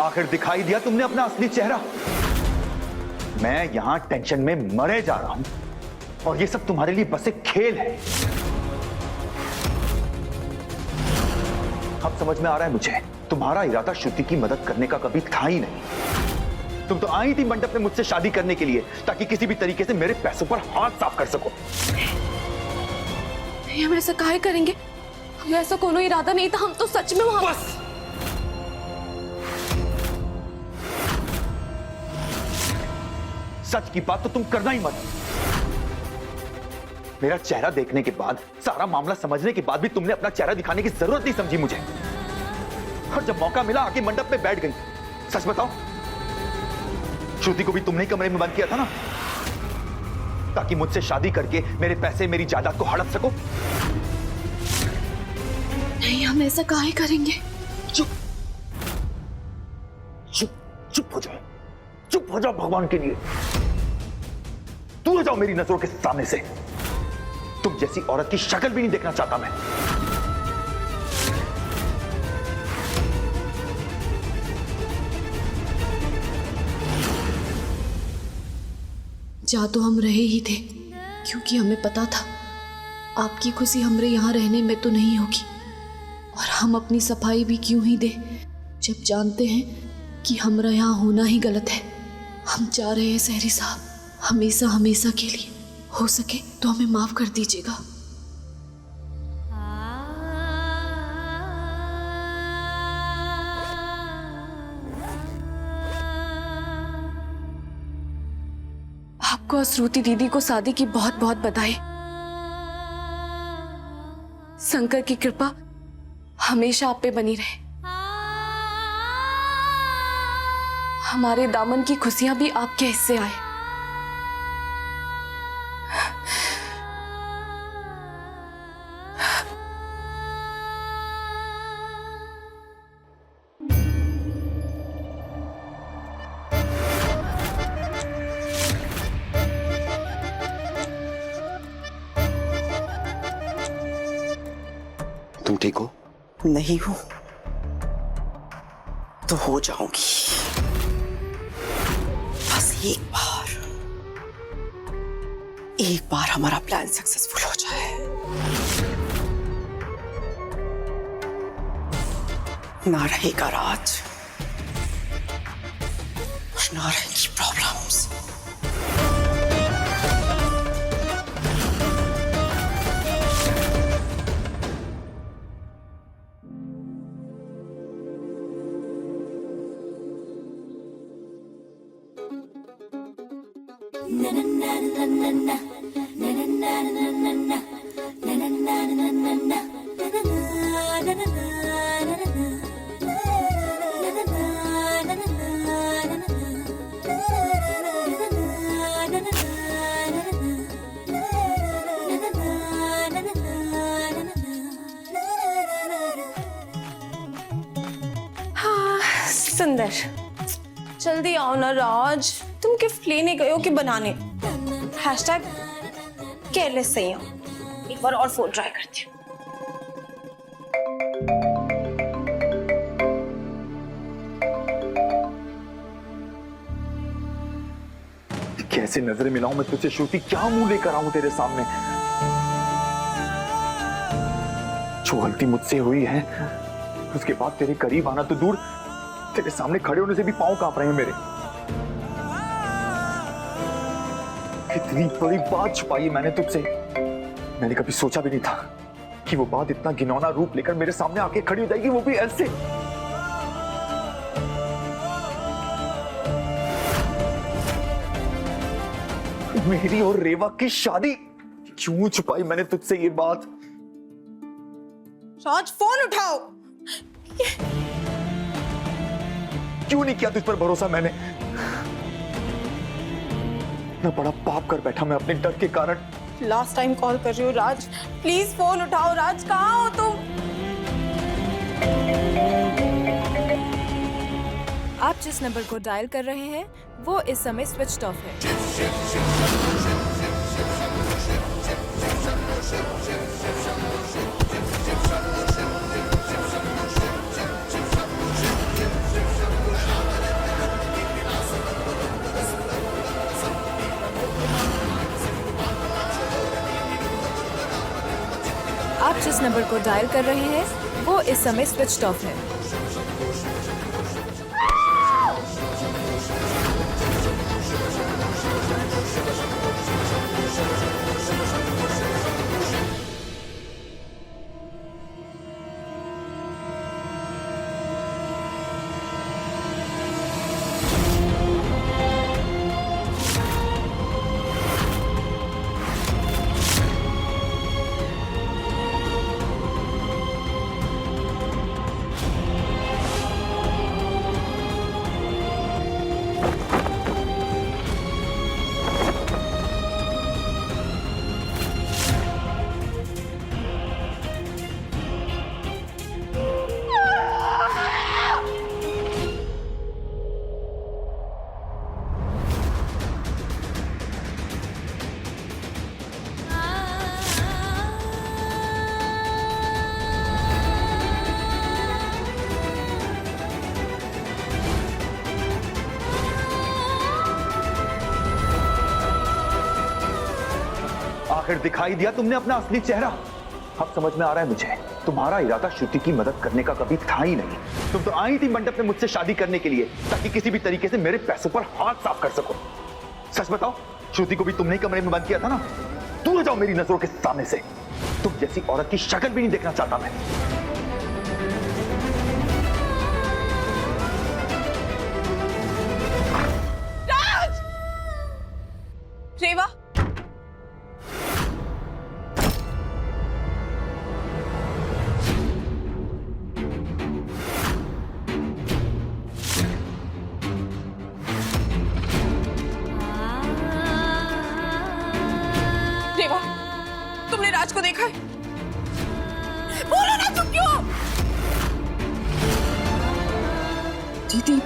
आखिर दिखाई दिया तुमने अपना असली चेहरा। मैं यहां टेंशन में मरे जा रहा हूं और ये सब तुम्हारे लिए बस एक खेल है। अब समझ में आ रहा है मुझे, तुम्हारा इरादा श्रुति की मदद करने का कभी था ही नहीं। तुम तो आई थी मंडप में मुझसे शादी करने के लिए ताकि किसी भी तरीके से मेरे पैसों पर हाथ साफ कर सको। हम ऐसा काहे करेंगे? हमें ऐसा कोनो इरादा नहीं था। हम तो सच में वहां बस सच की बात तो तुम करना ही मत। मेरा चेहरा देखने के बाद, सारा मामला समझने के बाद भी तुमने अपना चेहरा दिखाने की जरूरत नहीं समझी मुझे। और जब मौका मिला आके मंडप में बैठ गई। सच बताओ, श्रुति को भी तुमने ही कमरे में बंद किया था ना, ताकि मुझसे शादी करके मेरे पैसे, मेरी जायदाद को हड़प सको। नहीं, हम ऐसा काहे करेंगे? चुप चुप चुप हो जाओ, चुप हो जाओ भगवान के लिए। दूर जाओ मेरी नजरों के सामने से। तुम जैसी औरत की शक्ल भी नहीं देखना चाहता मैं। जा तो हम रहे ही थे, क्योंकि हमें पता था आपकी खुशी हमरे यहाँ रहने में तो नहीं होगी। और हम अपनी सफाई भी क्यों ही दे, जब जानते हैं कि हमरा यहाँ होना ही गलत है। हम जा रहे हैं सहरी साहब, हमेशा हमेशा के लिए। हो सके तो हमें माफ कर दीजिएगा। आपको और श्रुति दीदी को शादी की बहुत बहुत बधाई। शंकर की कृपा हमेशा आप पे बनी रहे। हमारे दामन की खुशियां भी आपके हिस्से आए। तुम ठीक हो? नहीं हूं तो हो जाऊंगी। बस एक बार हमारा प्लान सक्सेसफुल हो जाए। ना रहेगा राज और ना रहेगी प्रॉब्लम्स। सुंदर, जल्दी आओ ना राज। तुम गिफ्ट लेने गए हो कि बनाने? हैशटैग केयरलेस सही हो। एक बार और फोन ट्राई करती हूँ। कैसे नजरें मिलाऊं मैं तुझसे श्रुति? क्या मुंह लेकर आऊं तेरे सामने? जो गलती मुझसे हुई है उसके बाद तेरे करीब आना तो दूर, तेरे सामने खड़े होने से भी पांव कांप रहे हैं मेरे। इतनी बड़ी बात छुपाई है मैंने तुझसे। मैंने कभी सोचा भी नहीं था कि वो बात इतना घिनौना रूप लेकर मेरे सामने आके खड़ी हो जाएगी, वो भी ऐसे। मेरी और रेवा की शादी क्यों छुपाई मैंने तुझसे ये बात? राज, फोन उठाओ। क्यों नहीं किया तुझ पर भरोसा मैंने? मैं बड़ा पाप कर बैठा मैं अपने डर के कारण। लास्ट टाइम कॉल कर रही हूँ राज, प्लीज फोन उठाओ। राज, कहाँ हो तुम? आप जिस नंबर को डायल कर रहे हैं वो इस समय स्विच ऑफ है। आप जिस नंबर को डायल कर रहे हैं वो इस समय स्विच ऑफ है। आखिर दिखाई दिया तुमने अपना असली चेहरा। अब समझ में आ रहा है मुझे, तुम्हारा इरादा श्रुति की मदद करने का कभी था ही नहीं। तुम तो आई थी मंडप में मुझसे शादी करने के लिए, ताकि किसी भी तरीके से मेरे पैसों पर हाथ साफ कर सको। सच बताओ, श्रुति को भी तुमने ही कमरे में बंद किया था ना? दूर जाओ मेरी नजरों के सामने से। तुम जैसी औरत की शक्ल भी नहीं देखना चाहता मैं। राज! रेवा, रेवा, तुमने राज को देखा है? बोलो ना, तुम क्यों? दीदी,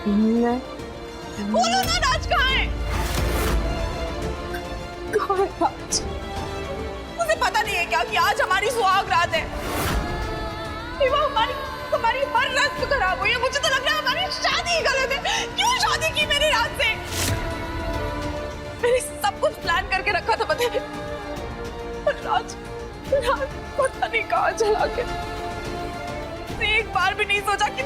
मैं बोलो ना, राज कहाँ है? कहाँ है राज? मुझे पता नहीं है क्या कि आज हमारी सुहाग रात है। रेवा, हमारी हर रस्म खराब हुई है। मुझे तो लग रहा है हमारी शादी गलत है। क्यों शादी की मैंने रात से? मैंने सब कुछ प्लान करके रखा था पता है, पर राज पता नहीं कहाँ चला गया। मैंने एक बार भी नहीं सोचा कि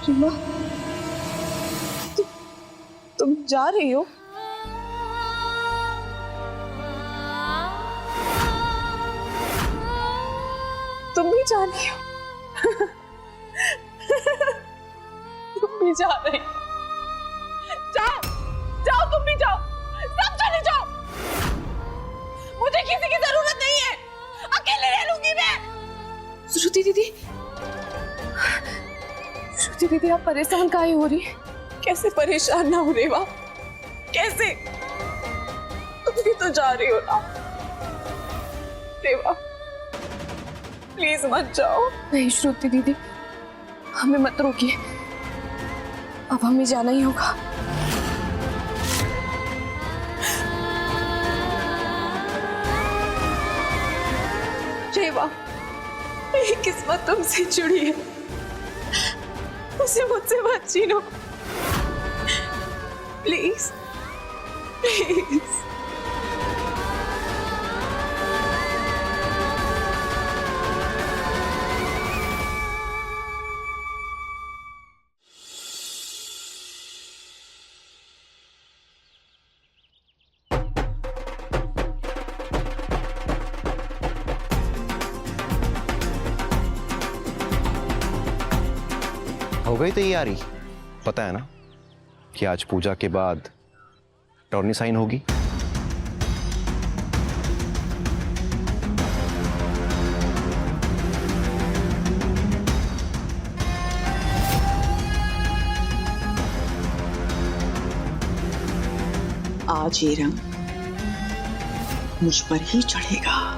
रीमा, तुम जा रही हो? तुम भी जा रही हो? तुम भी जा रही हो? जाओ जाओ, तुम भी जाओ, सब चले जाओ। मुझे किसी की जरूरत नहीं है, अकेले रह लूंगी मैं। श्रुति दीदी, श्रुति दीदी, आप परेशान काहे हो रही? कैसे परेशान ना हो रेवा, कैसे? तुम भी तो जा रही हो ना रेवा, प्लीज मत जाओ। नहीं श्रुति दीदी, हमें मत रोकिए, अब हमें जाना ही होगा। रेवा, मेरी किस्मत तुमसे जुड़ी है, उसे मुझसे मत छीनो, प्लीज प्लीज। हो गई तैयारी? पता है ना कि आज पूजा के बाद टॉर्नी साइन होगी। आज ये रंग मुझ पर ही चढ़ेगा।